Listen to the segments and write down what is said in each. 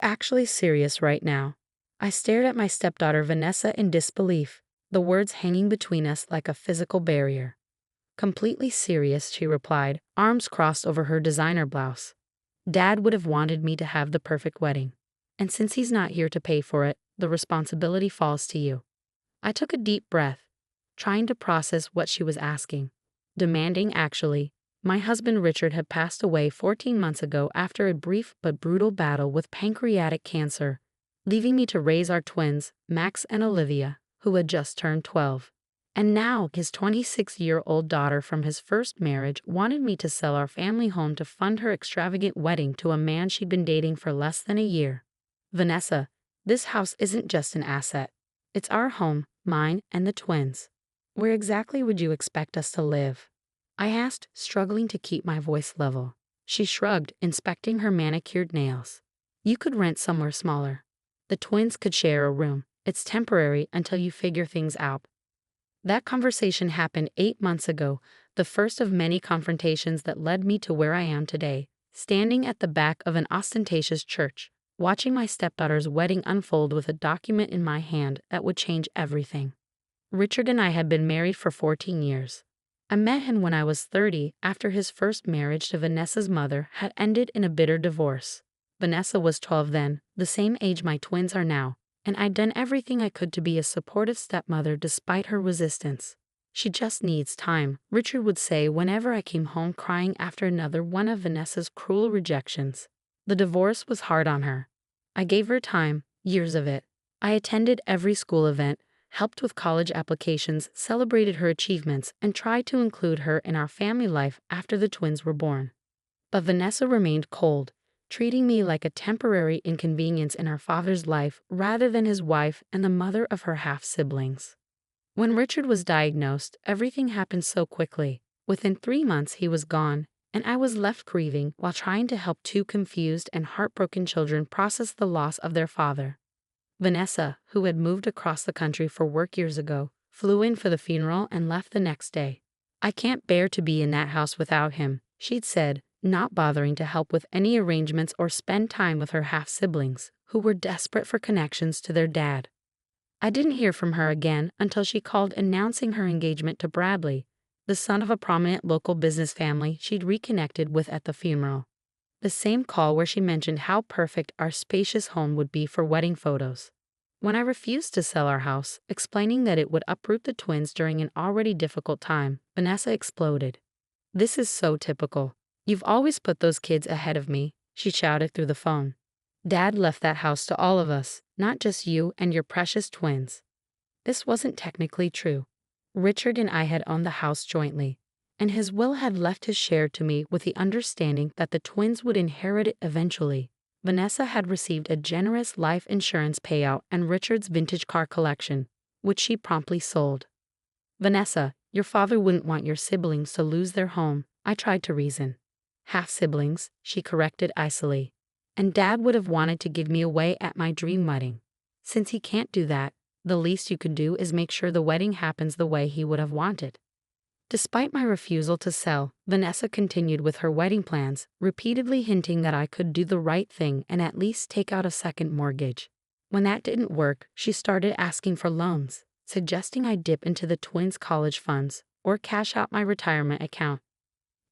Actually serious right now. I stared at my stepdaughter Vanessa in disbelief, the words hanging between us like a physical barrier. Completely serious, she replied, arms crossed over her designer blouse. Dad would have wanted me to have the perfect wedding. And since he's not here to pay for it, the responsibility falls to you. I took a deep breath, trying to process what she was asking. Demanding, actually. My husband Richard had passed away 14 months ago after a brief but brutal battle with pancreatic cancer, leaving me to raise our twins, Max and Olivia, who had just turned 12. And now his 26-year-old daughter from his first marriage wanted me to sell our family home to fund her extravagant wedding to a man she'd been dating for less than a year. Vanessa, this house isn't just an asset. It's our home, mine and the twins. Where exactly would you expect us to live? I asked, struggling to keep my voice level. She shrugged, inspecting her manicured nails. You could rent somewhere smaller. The twins could share a room. It's temporary until you figure things out. That conversation happened 8 months ago, the first of many confrontations that led me to where I am today, standing at the back of an ostentatious church, watching my stepdaughter's wedding unfold with a document in my hand that would change everything. Richard and I had been married for 14 years. I met him when I was 30 after his first marriage to Vanessa's mother had ended in a bitter divorce. Vanessa was 12 then, the same age my twins are now, and I'd done everything I could to be a supportive stepmother despite her resistance. She just needs time, Richard would say whenever I came home crying after another one of Vanessa's cruel rejections. The divorce was hard on her. I gave her time, years of it. I attended every school event, helped with college applications, celebrated her achievements, and tried to include her in our family life after the twins were born. But Vanessa remained cold, treating me like a temporary inconvenience in our father's life rather than his wife and the mother of her half-siblings. When Richard was diagnosed, everything happened so quickly. Within 3 months he was gone, and I was left grieving while trying to help two confused and heartbroken children process the loss of their father. Vanessa, who had moved across the country for work years ago, flew in for the funeral and left the next day. I can't bear to be in that house without him, she'd said, not bothering to help with any arrangements or spend time with her half-siblings, who were desperate for connections to their dad. I didn't hear from her again until she called announcing her engagement to Bradley, the son of a prominent local business family she'd reconnected with at the funeral. The same call where she mentioned how perfect our spacious home would be for wedding photos. When I refused to sell our house, explaining that it would uproot the twins during an already difficult time, Vanessa exploded. This is so typical. You've always put those kids ahead of me, she shouted through the phone. Dad left that house to all of us, not just you and your precious twins. This wasn't technically true. Richard and I had owned the house jointly, and his will had left his share to me with the understanding that the twins would inherit it eventually. Vanessa had received a generous life insurance payout and Richard's vintage car collection, which she promptly sold. Vanessa, your father wouldn't want your siblings to lose their home, I tried to reason. Half-siblings, she corrected icily. And Dad would have wanted to give me away at my dream wedding. Since he can't do that, the least you could do is make sure the wedding happens the way he would have wanted. Despite my refusal to sell, Vanessa continued with her wedding plans, repeatedly hinting that I could do the right thing and at least take out a second mortgage. When that didn't work, she started asking for loans, suggesting I dip into the twins' college funds or cash out my retirement account.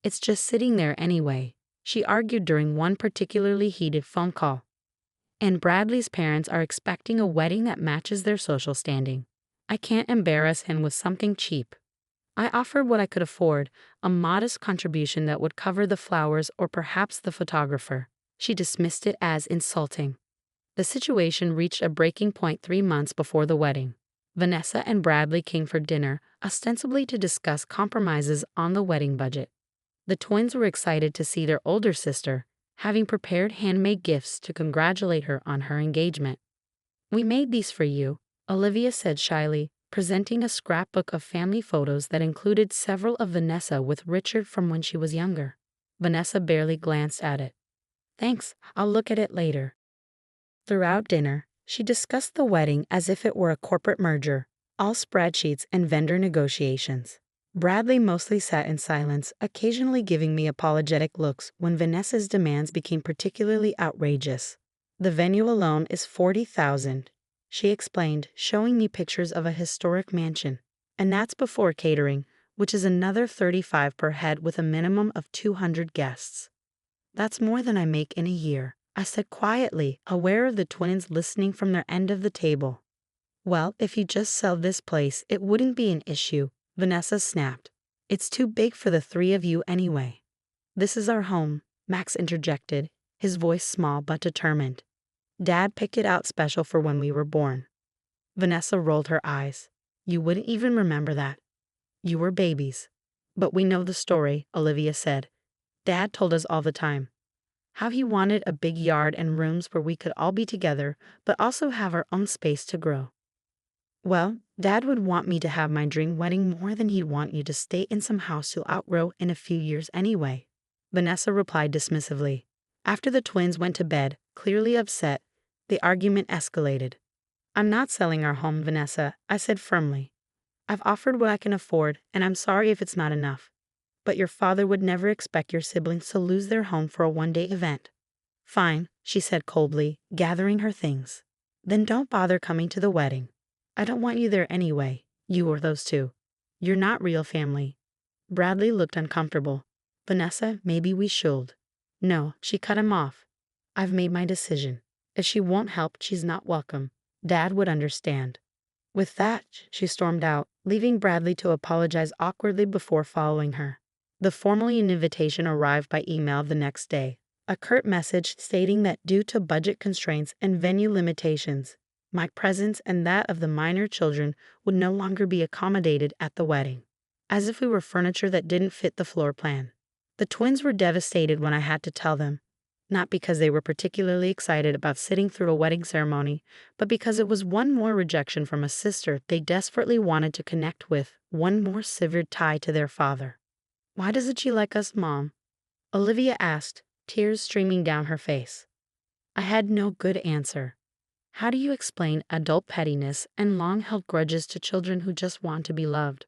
It's just sitting there anyway, she argued during one particularly heated phone call. And Bradley's parents are expecting a wedding that matches their social standing. I can't embarrass him with something cheap. I offered what I could afford, a modest contribution that would cover the flowers or perhaps the photographer. She dismissed it as insulting. The situation reached a breaking point 3 months before the wedding. Vanessa and Bradley came for dinner, ostensibly to discuss compromises on the wedding budget. The twins were excited to see their older sister, having prepared handmade gifts to congratulate her on her engagement. "We made these for you," Olivia said shyly, presenting a scrapbook of family photos that included several of Vanessa with Richard from when she was younger. Vanessa barely glanced at it. "Thanks, I'll look at it later." Throughout dinner, she discussed the wedding as if it were a corporate merger, all spreadsheets and vendor negotiations. Bradley mostly sat in silence, occasionally giving me apologetic looks when Vanessa's demands became particularly outrageous. The venue alone is $40,000, she explained, showing me pictures of a historic mansion. And that's before catering, which is another $35 per head with a minimum of 200 guests. That's more than I make in a year, I said quietly, aware of the twins listening from their end of the table. Well, if you just sell this place, it wouldn't be an issue, Vanessa snapped. It's too big for the three of you anyway. This is our home, Max interjected, his voice small but determined. Dad picked it out special for when we were born. Vanessa rolled her eyes. You wouldn't even remember that. You were babies. But we know the story, Olivia said. Dad told us all the time. How he wanted a big yard and rooms where we could all be together, but also have our own space to grow. Well, Dad would want me to have my dream wedding more than he'd want you to stay in some house you'll outgrow in a few years anyway, Vanessa replied dismissively. After the twins went to bed, clearly upset, the argument escalated. I'm not selling our home, Vanessa, I said firmly. I've offered what I can afford, and I'm sorry if it's not enough. But your father would never expect your siblings to lose their home for a one-day event. Fine, she said coldly, gathering her things. Then don't bother coming to the wedding. I don't want you there anyway, you or those two. You're not real family. Bradley looked uncomfortable. Vanessa, maybe we should. No, she cut him off. I've made my decision. If she won't help, she's not welcome. Dad would understand. With that, she stormed out, leaving Bradley to apologize awkwardly before following her. The formal invitation arrived by email the next day, a curt message stating that due to budget constraints and venue limitations, my presence and that of the minor children would no longer be accommodated at the wedding. As if we were furniture that didn't fit the floor plan. The twins were devastated when I had to tell them, not because they were particularly excited about sitting through a wedding ceremony, but because it was one more rejection from a sister they desperately wanted to connect with, one more severed tie to their father. Why doesn't she like us, Mom? Olivia asked, tears streaming down her face. I had no good answer. How do you explain adult pettiness and long-held grudges to children who just want to be loved?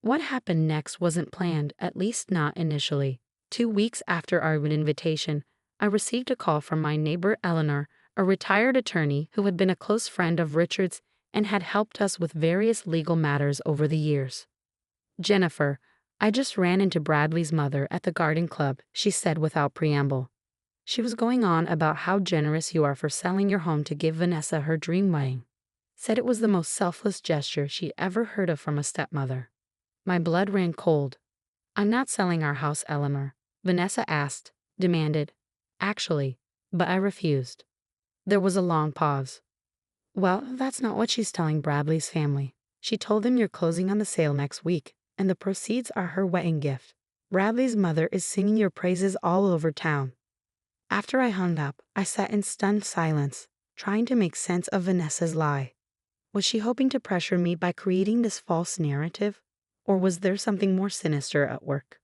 What happened next wasn't planned, at least not initially. 2 weeks after our invitation, I received a call from my neighbor Eleanor, a retired attorney who had been a close friend of Richard's and had helped us with various legal matters over the years. Jennifer, I just ran into Bradley's mother at the garden club, she said without preamble. She was going on about how generous you are for selling your home to give Vanessa her dream wedding. Said it was the most selfless gesture she'd ever heard of from a stepmother. My blood ran cold. I'm not selling our house, Eleanor, Vanessa asked, demanded. Actually, but I refused. There was a long pause. Well, that's not what she's telling Bradley's family. She told them you're closing on the sale next week, and the proceeds are her wedding gift. Bradley's mother is singing your praises all over town. After I hung up, I sat in stunned silence, trying to make sense of Vanessa's lie. Was she hoping to pressure me by creating this false narrative? Or was there something more sinister at work?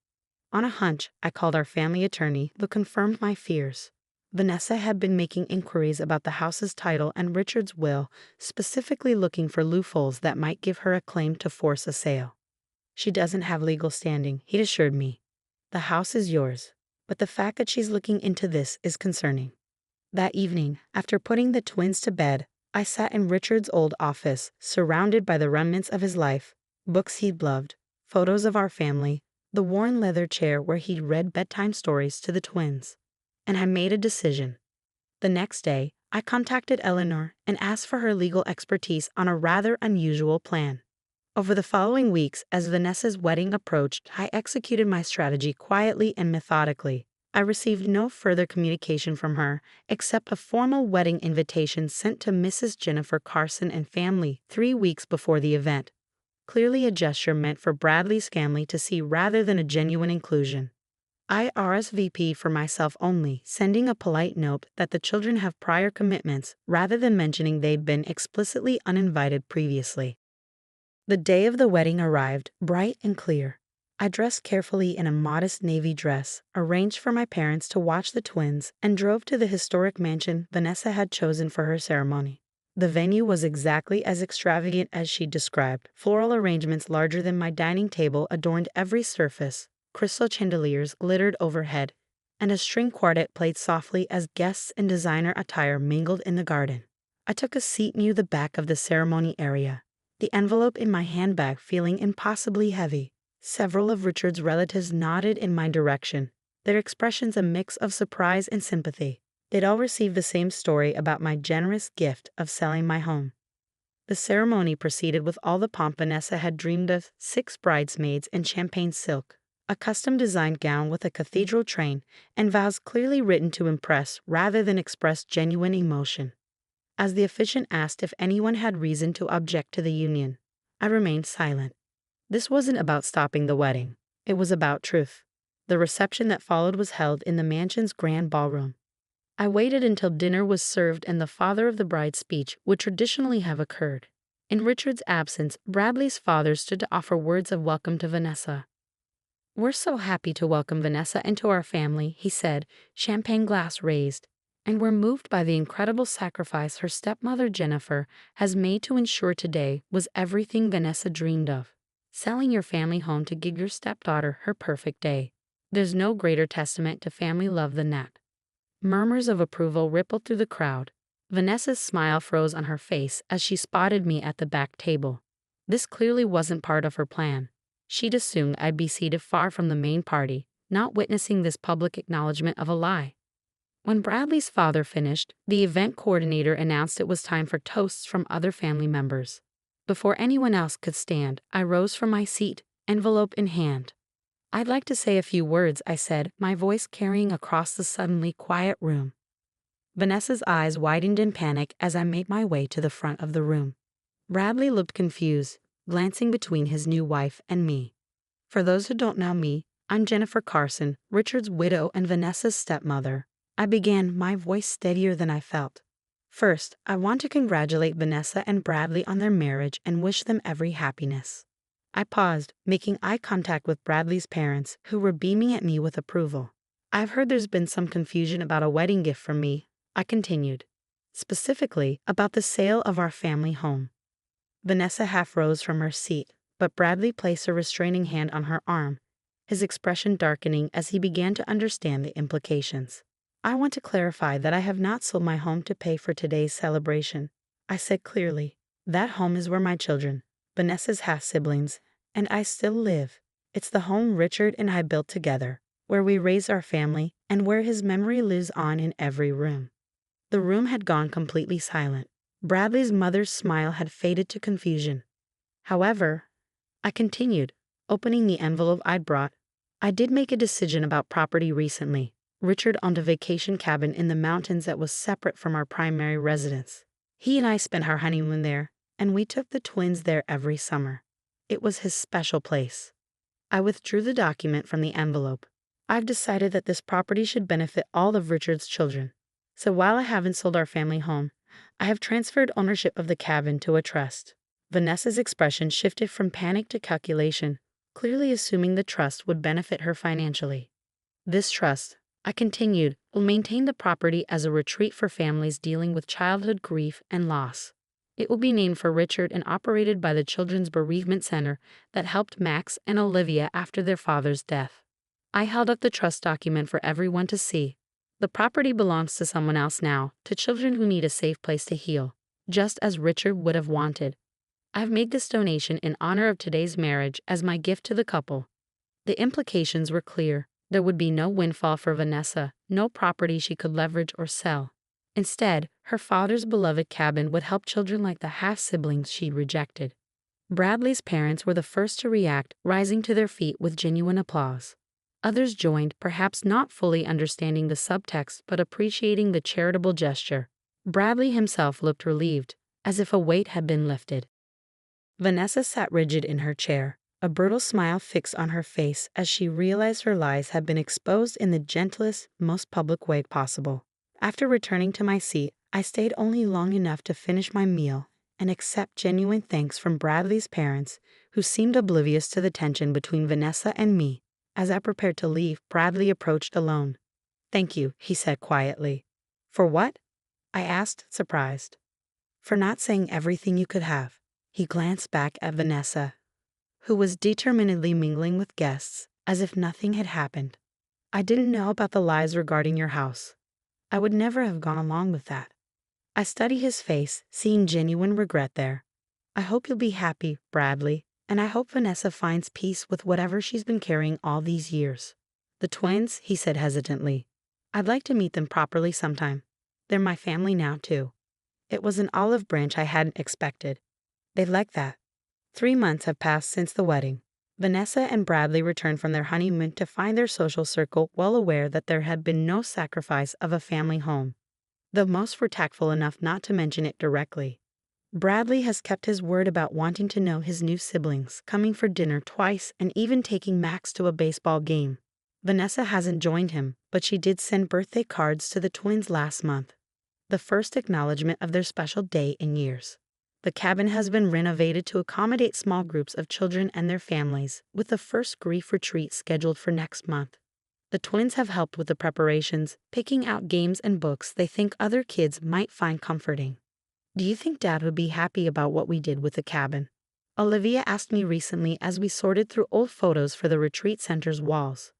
On a hunch, I called our family attorney, who confirmed my fears. Vanessa had been making inquiries about the house's title and Richard's will, specifically looking for loopholes that might give her a claim to force a sale. She doesn't have legal standing, he'd assured me. The house is yours, but the fact that she's looking into this is concerning. That evening, after putting the twins to bed, I sat in Richard's old office, surrounded by the remnants of his life, books he'd loved, photos of our family, the worn leather chair where he'd read bedtime stories to the twins. And I made a decision. The next day, I contacted Eleanor and asked for her legal expertise on a rather unusual plan. Over the following weeks, as Vanessa's wedding approached, I executed my strategy quietly and methodically. I received no further communication from her, except a formal wedding invitation sent to Mrs. Jennifer Carson and family 3 weeks before the event. Clearly a gesture meant for Bradley's family to see rather than a genuine inclusion. I RSVP for myself only, sending a polite note that the children have prior commitments rather than mentioning they'd been explicitly uninvited previously. The day of the wedding arrived, bright and clear. I dressed carefully in a modest navy dress, arranged for my parents to watch the twins, and drove to the historic mansion Vanessa had chosen for her ceremony. The venue was exactly as extravagant as she described. Floral arrangements larger than my dining table adorned every surface. Crystal chandeliers glittered overhead, and a string quartet played softly as guests in designer attire mingled in the garden. I took a seat near the back of the ceremony area, the envelope in my handbag feeling impossibly heavy. Several of Richard's relatives nodded in my direction, their expressions a mix of surprise and sympathy. They'd all received the same story about my generous gift of selling my home. The ceremony proceeded with all the pomp Vanessa had dreamed of: 6 bridesmaids in champagne silk, a custom-designed gown with a cathedral train, and vows clearly written to impress rather than express genuine emotion. As the officiant asked if anyone had reason to object to the union, I remained silent. This wasn't about stopping the wedding. It was about truth. The reception that followed was held in the mansion's grand ballroom. I waited until dinner was served and the father of the bride's speech would traditionally have occurred. In Richard's absence, Bradley's father stood to offer words of welcome to Vanessa. "We're so happy to welcome Vanessa into our family," he said, champagne glass raised. "And we're moved by the incredible sacrifice her stepmother Jennifer has made to ensure today was everything Vanessa dreamed of. Selling your family home to give your stepdaughter her perfect day. There's no greater testament to family love than that." Murmurs of approval rippled through the crowd. Vanessa's smile froze on her face as she spotted me at the back table. This clearly wasn't part of her plan. She'd assumed I'd be seated far from the main party, not witnessing this public acknowledgement of a lie. When Bradley's father finished, the event coordinator announced it was time for toasts from other family members. Before anyone else could stand, I rose from my seat, envelope in hand. "I'd like to say a few words," I said, my voice carrying across the suddenly quiet room. Vanessa's eyes widened in panic as I made my way to the front of the room. Bradley looked confused, glancing between his new wife and me. For those who don't know me, I'm Jennifer Carson, Richard's widow and Vanessa's stepmother. I began, my voice steadier than I felt. "First, I want to congratulate Vanessa and Bradley on their marriage and wish them every happiness." I paused, making eye contact with Bradley's parents, who were beaming at me with approval. "I've heard there's been some confusion about a wedding gift from me," I continued. "Specifically, about the sale of our family home." Vanessa half rose from her seat, but Bradley placed a restraining hand on her arm, his expression darkening as he began to understand the implications. "I want to clarify that I have not sold my home to pay for today's celebration," I said clearly. "That home is where my children, Vanessa's half-siblings, and I still live. It's the home Richard and I built together, where we raised our family, and where his memory lives on in every room." The room had gone completely silent. Bradley's mother's smile had faded to confusion. "However," I continued, opening the envelope I'd brought, "I did make a decision about property recently. Richard owned a vacation cabin in the mountains that was separate from our primary residence. He and I spent our honeymoon there, and we took the twins there every summer. It was his special place." I withdrew the document from the envelope. "I've decided that this property should benefit all of Richard's children. So while I haven't sold our family home, I have transferred ownership of the cabin to a trust." Vanessa's expression shifted from panic to calculation, clearly assuming the trust would benefit her financially. "This trust," I continued, "will maintain the property as a retreat for families dealing with childhood grief and loss. It will be named for Richard and operated by the Children's Bereavement Center that helped Max and Olivia after their father's death." I held up the trust document for everyone to see. "The property belongs to someone else now, to children who need a safe place to heal, just as Richard would have wanted. I've made this donation in honor of today's marriage as my gift to the couple." The implications were clear. There would be no windfall for Vanessa, no property she could leverage or sell. Instead, her father's beloved cabin would help children like the half-siblings she rejected. Bradley's parents were the first to react, rising to their feet with genuine applause. Others joined, perhaps not fully understanding the subtext but appreciating the charitable gesture. Bradley himself looked relieved, as if a weight had been lifted. Vanessa sat rigid in her chair, a brutal smile fixed on her face as she realized her lies had been exposed in the gentlest, most public way possible. After returning to my seat, I stayed only long enough to finish my meal and accept genuine thanks from Bradley's parents, who seemed oblivious to the tension between Vanessa and me. As I prepared to leave, Bradley approached alone. "Thank you," he said quietly. "For what?" I asked, surprised. "For not saying everything you could have." He glanced back at Vanessa, who was determinedly mingling with guests, as if nothing had happened. I didn't know about the lies regarding your house. I would never have gone along with that. I study his face, seeing genuine regret there. I hope you'll be happy, Bradley, and I hope Vanessa finds peace with whatever she's been carrying all these years. The twins, he said hesitantly. I'd like to meet them properly sometime. They're my family now, too. It was an olive branch I hadn't expected. They'd like that. 3 months have passed since the wedding. Vanessa and Bradley returned from their honeymoon to find their social circle well aware that there had been no sacrifice of a family home, though most were tactful enough not to mention it directly. Bradley has kept his word about wanting to know his new siblings, coming for dinner twice and even taking Max to a baseball game. Vanessa hasn't joined him, but she did send birthday cards to the twins last month, the first acknowledgement of their special day in years. The cabin has been renovated to accommodate small groups of children and their families, with the first grief retreat scheduled for next month. The twins have helped with the preparations, picking out games and books they think other kids might find comforting. Do you think Dad would be happy about what we did with the cabin? Olivia asked me recently as we sorted through old photos for the retreat center's walls.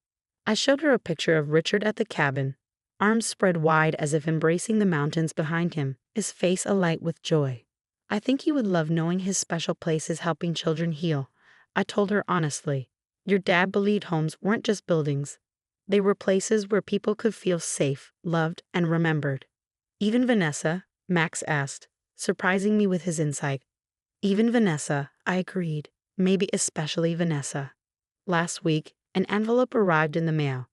I showed her a picture of Richard at the cabin, arms spread wide as if embracing the mountains behind him, his face alight with joy. I think he would love knowing his special place is helping children heal. I told her honestly. Your dad believed homes weren't just buildings. They were places where people could feel safe, loved, and remembered. Even Vanessa, Max asked, surprising me with his insight. Even Vanessa, I agreed. Maybe especially Vanessa. Last week, an envelope arrived in the mail.